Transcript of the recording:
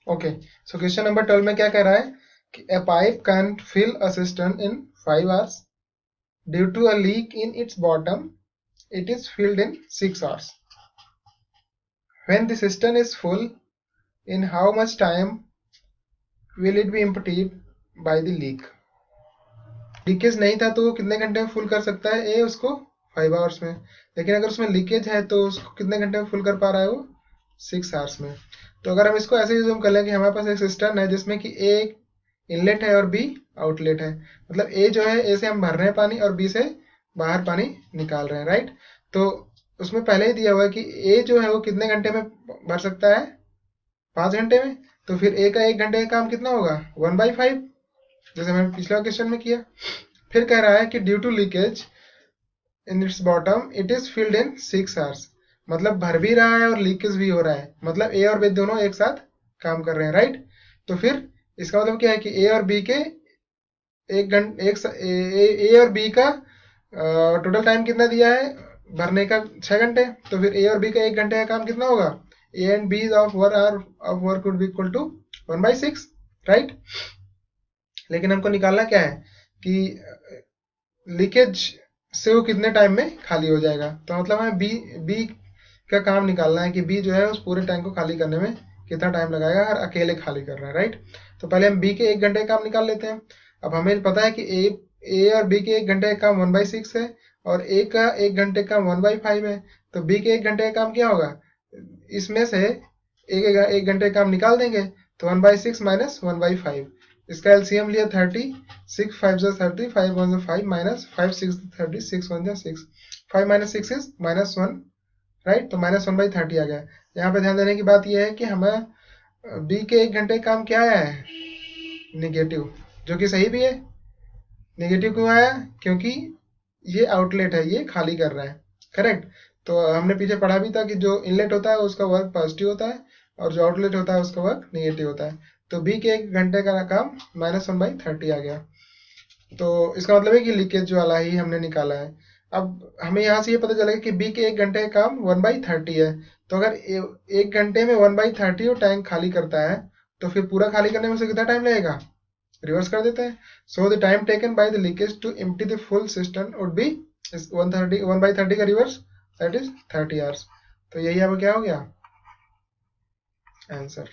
Okay, so question number 12 में क्या कह रहा है कि a pipe can fill a cistern in 5 hours due to a leak in its bottom. It is filled in 6 hours. When the cistern is full, in how much time will it be emptied by the leak? Leakage नहीं था तो वो कितने घंटे में full कर सकता है ए उसको 5 आवर्स में, लेकिन अगर उसमें लीकेज है तो उसको कितने घंटे में फुल कर पा रहा है वो 6 आवर्स में। तो अगर हम इसको ऐसे यूज कर लें कि हमारे पास एक सिस्टम है जिसमें कि ए इनलेट है और बी आउटलेट है, मतलब ए जो है ए से हम भर रहे हैं पानी और बी से बाहर पानी निकाल रहे हैं, राइट। तो उसमें पहले ही दिया हुआ है कि ए जो है वो कितने घंटे में भर सकता है 5 घंटे में, तो फिर ए का 1 घंटे का काम कितना होगा 1/5, जैसे मैंने पिछला क्वेश्चन में किया। फिर कह रहा है कि due to leakage in its bottom it is filled in 6 hours, मतलब भर भी रहा है और लीकेज भी हो रहा है, मतलब ए और बी दोनों एक साथ काम कर रहे हैं, राइट। तो फिर इसका मतलब क्या है कि ए और बी के एक घंटे ए और बी का टोटल टाइम कितना दिया है भरने का 6 घंटे, तो फिर ए और बी का 1 घंटे का काम कितना होगा A and B of 1 hour of work would be equal to 1/6, right. लेकिन हमको निकालना क्या है कि लीकेज से वो कितने टाइम में खाली हो जाएगा, तो मतलब हमें बी का काम निकालना है कि बी जो है उस पूरे टैंक को खाली करने में कितना टाइम लगाएगा अगर अकेले खाली कर रहा है, राइट। तो पहले हम बी के 1 घंटे का काम निकाल लेते हैं। अब हमें पता है कि ए और बी के 1 घंटे का काम 1/6 है और ए का 1 घंटे का 1/5 है, तो बी के 1 घंटे का काम क्या होगा, इसमें से एक घंटे का काम निकाल देंगे, तो 1/6 माइनस 1/5, इसका एलसीएम लिया 30, 6 5 जा 30, 5 1 जा 5 माइनस 5 6 30, 6 1 जा 6, 5 माइनस 6 इज -1, राइट। तो -1/30 आ गया। यहाँ पे ध्यान देने की बात यह है कि हमें बी के 1 घंटे का काम क्या आया है निगेटिव, जो कि सही भी है। निगेटिव क्यों आया, क्योंकि ये आउटलेट है, ये खाली कर रहा है, करेक्ट। तो हमने पीछे पढ़ा भी था कि जो इनलेट होता है उसका वर्क पॉजिटिव होता है और जो आउटलेट होता है उसका वर्क निगेटिव होता है। तो बी के 1 घंटे का काम -1/30 आ गया, तो इसका मतलब है कि लीकेज वाला ही हमने निकाला है। अब हमें यहाँ से ये पता चलेगा कि बी के 1 घंटे का काम 1/30 है, तो अगर 1 घंटे में 1/30 वो टैंक खाली करता है तो फिर पूरा खाली करने में उसे कितना टाइम लगेगा, रिवर्स कर देते हैं। So the time taken by the leakage to empty the full system would be 1/30 का रिवर्स, दैट इज 30 आवर्स। तो यही अब क्या हो गया आंसर।